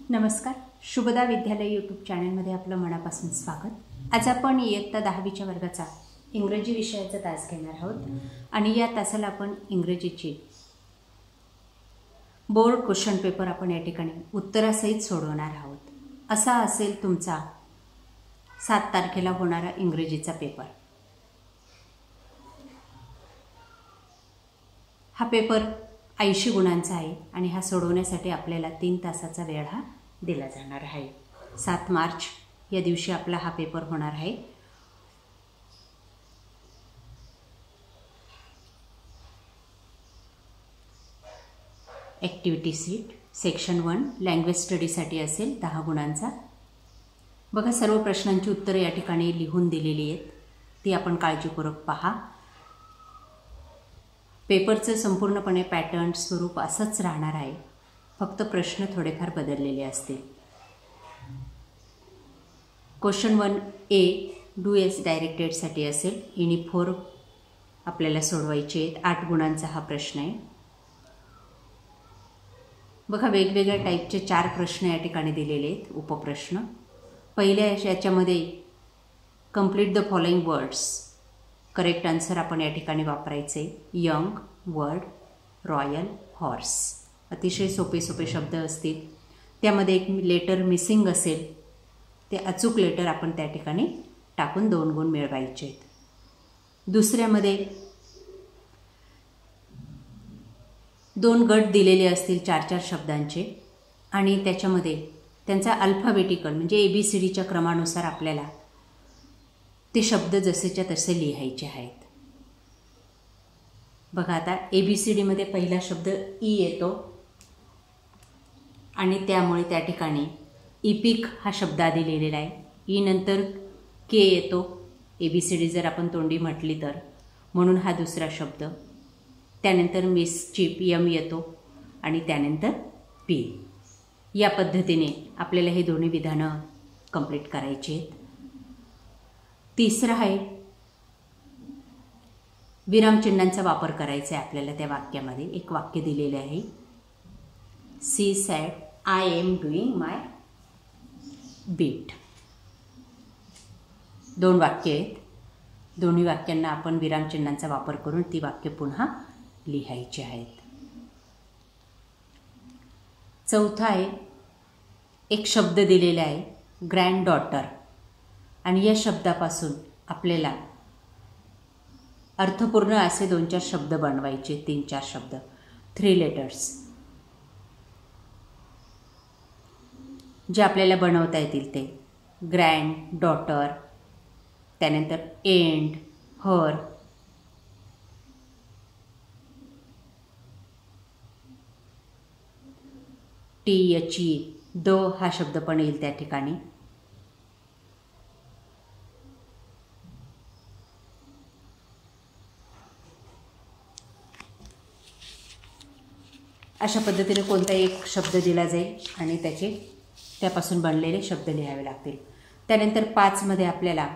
नमस्कार. शुभदा विद्यालय यूट्यूब चॅनलमध्ये आपलं मनापासून स्वागत. आज आपण इयत्ता 10वीच्या वर्गाचा इंग्रजी विषयाचा तास घेणार आहोत आणि या तासाला आपण इंग्रजीची बोर्ड क्वेश्चन पेपर आपण या ठिकाणी उत्तरासहित सोडवणार आहोत. असा असेल तुमचा 7 तारखेला होणारा इंग्रजीचा पेपर. हा पेपर 80 गुणांचा आहे आणि हा सोडवण्यासाठी आपल्याला 3 तासाचा वेळ हा दिला जाणार आहे. 7 मार्च या दिवशी आपला हा पेपर होणार आहे. ॲक्टिव्हिटी सीट सेक्शन 1 लँग्वेज स्टडीसाठी असेल 10 गुणांचा. बघा, सर्व प्रश्नांची उत्तरे या ठिकाणी लिहून दिलेली आहेत, ती आपण काळजीपूर्वक पहा. पेपरचं संपूर्णपणे पॅटर्न स्वरूप असंच राहणार आहे, फक्त प्रश्न थोडेफार बदललेले असतील. क्वेश्चन 1A डू एस डायरेक्टेडसाठी असेल. इनी 4 आपल्याला सोडवायचे आहेत. 8 गुणांचा हा प्रश्न आहे. बघा, वेगवेगळ्या टाईपचे 4 प्रश्न या ठिकाणी दिलेले आहेत, उपप्रश्न. पहिल्या याच्यामध्ये complete the following words. Correct answer आपण या ठिकाणी वापरायचे. Young, word, royal, horse. अतिशय सोपे सोपे शब्द असतील. त्यामध्ये एक लेटर मिसिंग असेल, ते अचूक लेटर आपण त्या ठिकाणी टाकून 2 गुण मिळवायचे आहेत. दुसऱ्यामध्ये 2 गट दिलेले असतील 4-4 शब्दांचे आणि त्याच्यामध्ये त्यांचा अल्फाबेटिकल म्हणजे ABCDच्या क्रमानुसार आपल्याला ते शब्द जसेच्या तसे लिहायचे आहेत. बघा, आता ABCDमध्ये पहिला शब्द ई येतो आणि त्यामुळे त्या ठिकाणी इपिक हा शब्द आधी लिहिलेला आहे. ई नंतर के येतो, ABCD जर आपण तोंडी म्हटली तर, म्हणून हा दुसरा शब्द. त्यानंतर मिसचिप यम येतो आणि त्यानंतर पी. या पद्धतीने आपल्याला हे दोन्ही विधानं कंप्लीट करायची आहेत. तिसरं आहे विरामचिन्हांचा वापर करायचा आहे आपल्याला त्या वाक्यामध्ये. एक वाक्य दिलेले आहे, she said I am doing my bit. 2 वाक्य आहेत. दोन्ही वाक्यांना आपण विरामचिन्हांचा वापर करून ती वाक्य पुन्हा लिहायची आहेत. चौथा आहे, एक शब्द दिलेला आहे ग्रँड डॉटर आणि या शब्दापासून आपल्याला अर्थपूर्ण असे 2-4 शब्द बनवायचे. 3-4 शब्द, 3 लेटर्स जे आपल्याला बनवता येतील ते. ग्रँड डॉटर, त्यानंतर एंड, हर, टी द हा शब्द पण येईल त्या ठिकाणी. अशा पद्धतीने कोणता एक शब्द दिला जाईल आणि त्यापासून बनलेले शब्द लिहावे लागतील. त्यानंतर 5 मध्ये आपल्याला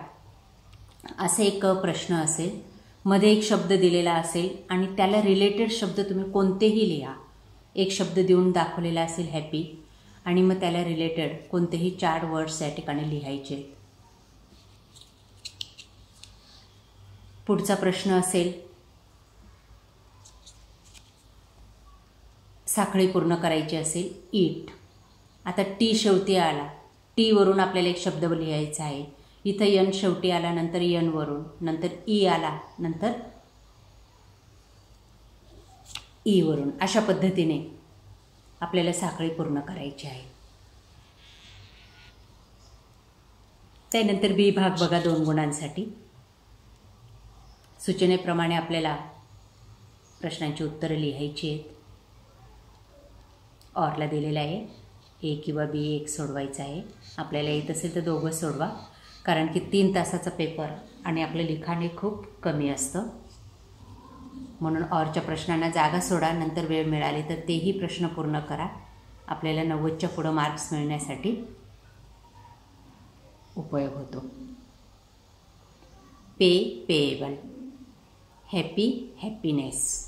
असे एक प्रश्न असेल, मध्ये एक शब्द दिलेला असेल आणि त्याला रिलेटेड शब्द तुम्ही कोणतेही लिहा. एक शब्द देऊन दाखवलेला असेल हॅपी आणि मग त्याला रिलेटेड कोणतेही 4 वर्ड्स या ठिकाणी लिहायचे. पुढचा प्रश्न असेल, साखळी पूर्ण करायची असेल, ईट. आता टी शेवटी आला, टी वरून आपल्याला एक शब्द लिहायचा आहे. इथं यन शेवटी आला, नंतर यन वरून, नंतर ई आला, नंतर ई वरून. अशा पद्धतीने आपल्याला साखळी पूर्ण करायची आहे. त्यानंतर बी भाग बघा 2 गुणांसाठी. सूचनेप्रमाणे आपल्याला प्रश्नांची उत्तरं लिहायची आहेत. ऑरला दिलेला आहे, ए किंवा बी एक सोडवायचं आहे. आपल्याला येत असेल तर 2 सोडवा, कारण की 3 तासाचा पेपर आणि आपलं लिखाण हे खूप कमी असतं. म्हणून ऑरच्या प्रश्नांना जागा सोडा. नंतर वेळ मिळाली तर तेही प्रश्न पूर्ण करा. आपल्याला 90च्या पुढं मार्क्स मिळण्यासाठी उपयोग होतो. पे पेएबल, हॅपी हॅपीनेस,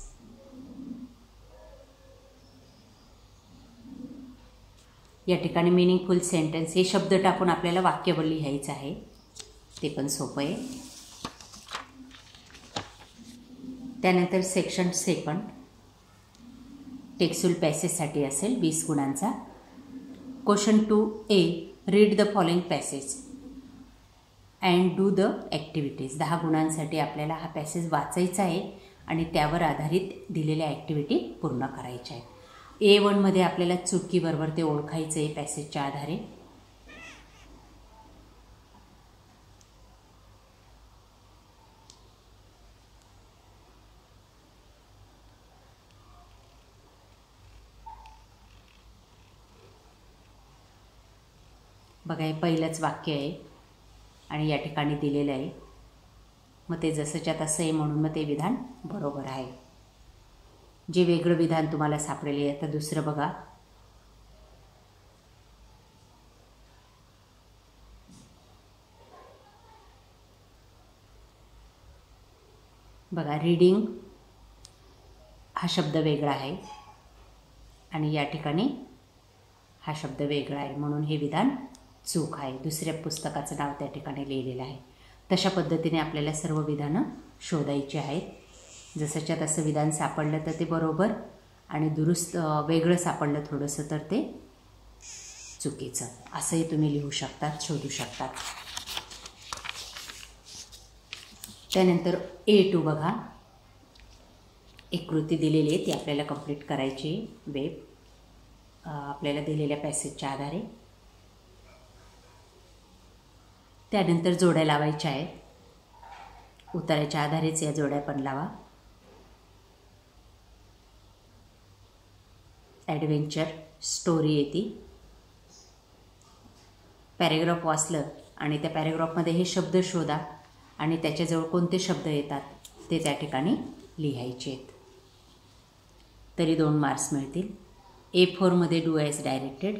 या ठिकाणी मिनिंगफुल सेंटेन्स हे शब्द टाकून आपल्याला वाक्य लिहायचं आहे, ते पण सोपं आहे. त्यानंतर सेक्शन सेकंड टेक्स्टुअल पॅसेजसाठी असेल 20 गुणांचा. Question 2A, read the following passage and do the activities. 10 गुणांसाठी आपल्याला हा पॅसेज वाचायचा आहे आणि त्यावर आधारित दिलेल्या ॲक्टिव्हिटी पूर्ण करायच्या आहेत. A1मध्ये आपल्याला चुटकीबरोबर ते ओळखायचं आहे पॅसेजच्या आधारे. बघा, हे पहिलंच वाक्य आहे आणि या ठिकाणी दिलेलं आहे. मग ते जसंच्या तसं आहे म्हणून मग ते विधान बरोबर आहे. जे वेगळं विधान तुम्हाला सापडेल. आता दुसरं बघा. बघा, रीडिंग हा शब्द वेगळा आहे आणि या ठिकाणी हा शब्द वेगळा आहे म्हणून हे विधान चूक आहे. दुसऱ्या पुस्तकाचं नाव त्या ठिकाणी लिहिलेलं आहे. तशा पद्धतीने आपल्याला सर्व विधानं शोधायची आहेत. जसंच्या तसं विधान सापडलं तर ते बरोबर आणि दुरुस्त वेगळं सापडलं थोडंसं तर ते चुकीचं. असंही तुम्ही लिहू शकतात, शोधू शकतात. त्यानंतर A2 बघा, एक कृती दिलेली आहे ती आपल्याला कंप्लीट करायची वेब आपल्याला दिलेल्या पॅसेजच्या आधारे. त्यानंतर जोड्या लावायच्या आहेत. उत्तराच्या आधारेच या जोड्या पण लावा. ॲडव्हेंचर स्टोरी येते. पॅरेग्राफ वाचलं आणि त्या पॅरेग्राफमध्ये हे शब्द शोधा आणि त्याच्याजवळ कोणते शब्द येतात ते त्या ठिकाणी लिहायचे आहेत. तरी 2 मार्क्स मिळतील. A4मध्ये do as directed.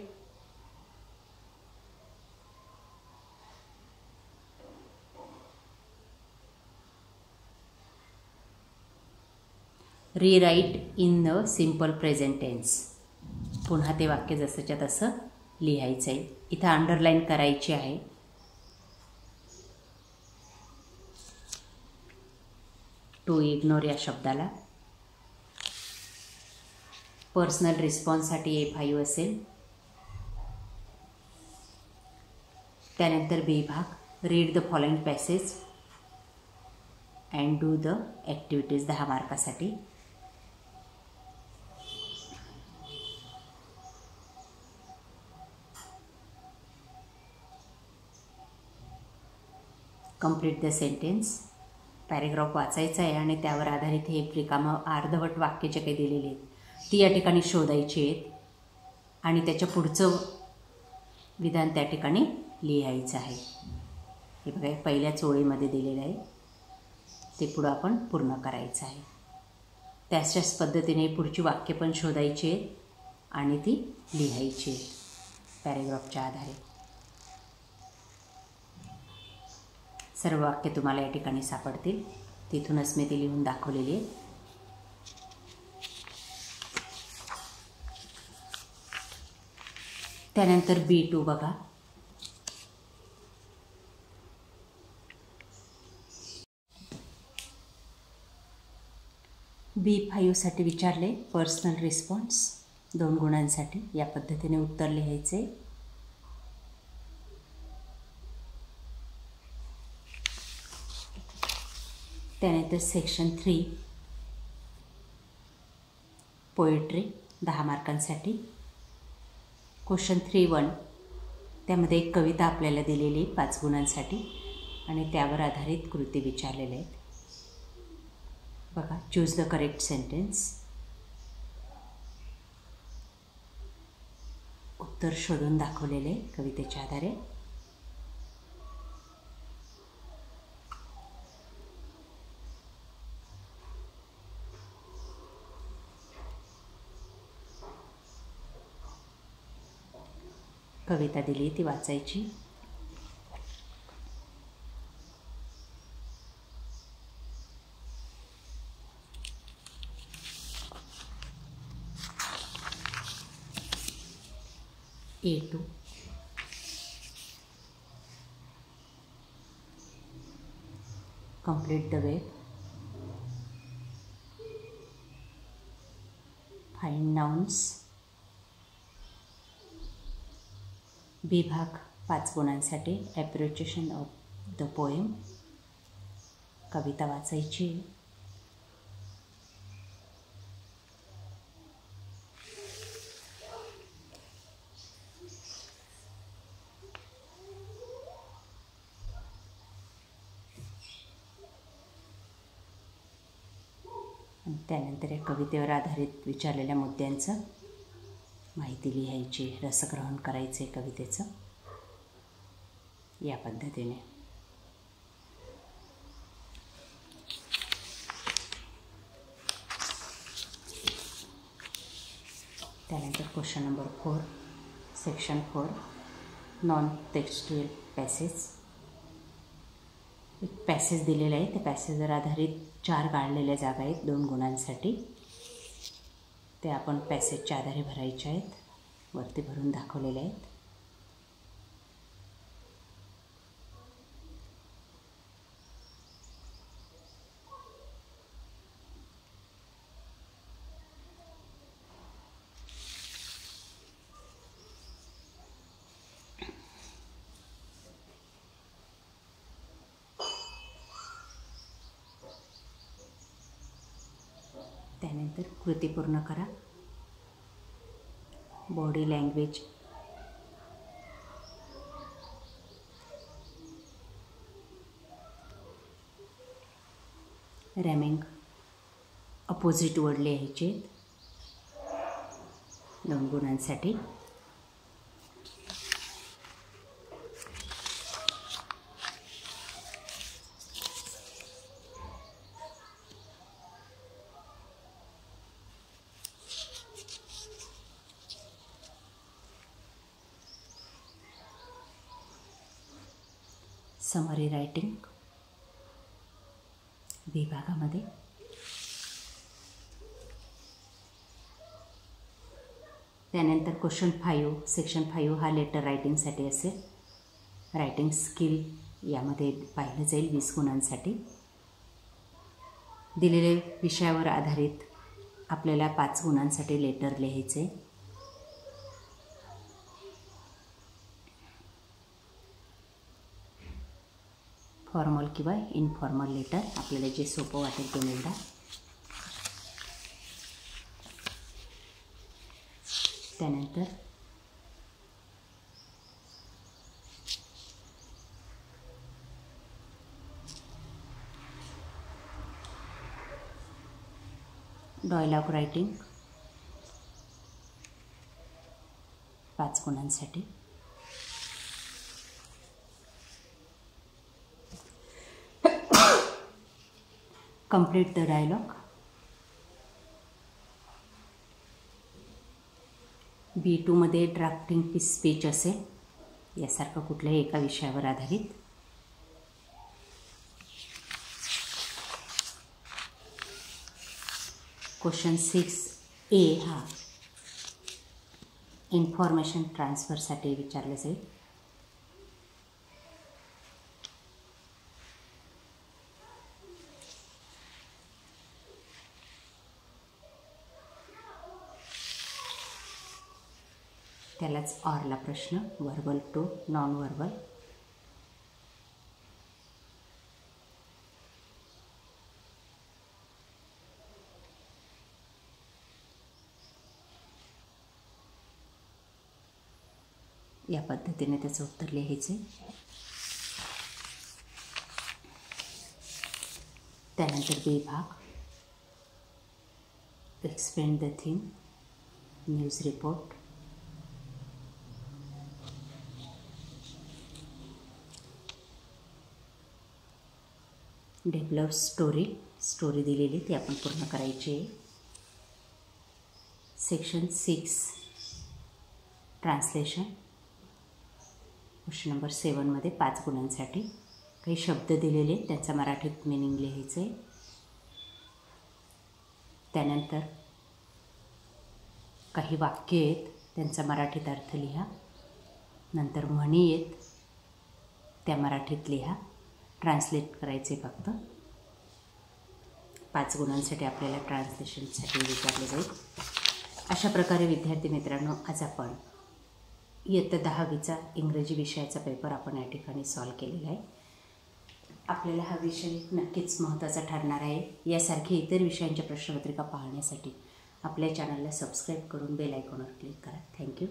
Rewrite in the simple present tense. पुन्हा ते वाक्य जसंच्या तसं लिहायचं आहे. इथं अंडरलाईन करायची आहे. टू इग्नोर या शब्दाला. पर्सनल रिस्पॉन्ससाठी A5 असेल. त्यानंतर B भाग, read the following passage and do the activities 10 मार्कासाठी. Complete the sentence. पॅरेग्राफ वाचायचा आहे आणि त्यावर आधारित हे रिकामं अर्धवट वाक्य जे काही दिलेले आहेत ती या ठिकाणी शोधायची आहेत आणि त्याच्या पुढचं विधान त्या ठिकाणी लिहायचं आहे. हे बघा, पहिल्याच ओळीमध्ये दिलेलं आहे ते पुढं आपण पूर्ण करायचं आहे. त्याच्याच पद्धतीने पुढची वाक्य पण शोधायची आहेत आणि ती लिहायची आहेत पॅरेग्राफच्या आधारे. सर्व वाक्य तुम्हाला या ठिकाणी सापडतील. तिथूनच मी ती लिहून दाखवलेली आहे. त्यानंतर B2 बघा. B5साठी विचारले पर्सनल रिस्पॉन्स 2 गुणांसाठी. या पद्धतीने उत्तर लिहायचे. त्यानंतर सेक्शन 3 पोएट्री 10 मार्कांसाठी. क्वेश्चन 3-1 त्यामध्ये एक कविता आपल्याला दिलेली 5 गुणांसाठी आणि त्यावर आधारित कृती विचारलेल्या आहेत. बघा, चूज द करेक्ट सेंटेन्स. उत्तर शोधून दाखवलेले कवितेच्या आधारे. कविता दिली ती वाचायची. A2, complete the web, find nouns, B भाग 5 गुणांसाठी ॲप्रिशिएशन ऑफ द पोएम, कविता वाचायची. आणि त्यानंतर या कवितेवर आधारित विचारलेल्या मुद्द्यांचं माहिती लिहायची, रसग्रहण करायचे कवितेचं या पद्धतीने. त्यानंतर question number 4, section 4, non textual passage. एक पॅसेज दिलेला आहे, त्या पॅसेजवर आधारित 4 गाळलेल्या जागा आहेत 2 गुणांसाठी. ते आपण पॅसेजच्या आधारे भरायचे आहेत, वरती भरून दाखवलेले आहेत. त्यानंतर कृती पूर्ण करा. बॉडी लँग्वेज, रॅमिंग, अपोजिट वर्ड लिहायचे 2 गुणांसाठी. समरी रायटिंग विभागामध्ये. त्यानंतर क्वेश्चन 5, सेक्शन 5 हा लेटर रायटिंगसाठी असेल. रायटिंग स्किल यामध्ये पाहिलं जाईल 20 गुणांसाठी. दिलेल्या विषयावर आधारित आपल्याला 5 गुणांसाठी लेटर लिहायचे. फॉर्मल किंवा इनफॉर्मल लेटर, आपल्याला जे सोपं वाटेल ते निवडा. त्यानंतर डायलॉग रायटिंग 5 गुणांसाठी. कंप्लीट द डायलॉग B2 मध्ये ड्राफ्टिंग स्पीच असेल, यासारखं कुठल्याही एका विषयावर आधारित. क्वेश्चन 6A हा इन्फॉर्मेशन ट्रान्सफरसाठी विचारलं जाईल. त्यालाच ऑरला प्रश्न, वर्बल टू नॉन वर्बल. या पद्धतीने त्याचं उत्तर लिहायचे. त्यानंतर बी भाग, explain the theme, news report. Develop story दिलेली ती आपण पूर्ण करायची आहे. सेक्शन 6 ट्रान्सलेशन, क्वेश्चन नंबर 7 मध्ये 5 गुणांसाठी काही शब्द दिलेले, त्यांचा मराठीत मीनिंग लिहायचे. त्यानंतर काही वाक्य आहेत, त्यांचा मराठीत अर्थ लिहा. नंतर म्हणी आहेत त्या मराठीत लिहा, ट्रान्सलेट करायचे फक्त. 5 गुणांसाठी आपल्याला ट्रान्सलेशनसाठी विचारले जाईल. अशा प्रकारे विद्यार्थी मित्रांनो, आज आपण इयत्ता 10वीचा इंग्रजी विषयाचा पेपर आपण या ठिकाणी सॉल्व केलेला आहे. आपल्याला हा विषय नक्कीच महत्त्वाचा ठरणार आहे. यासारखे इतर विषयांच्या प्रश्नपत्रिका पाहण्यासाठी आपल्या चॅनलला सबस्क्राईब करून बेल आयकॉनवर क्लिक करा. थँक्यू.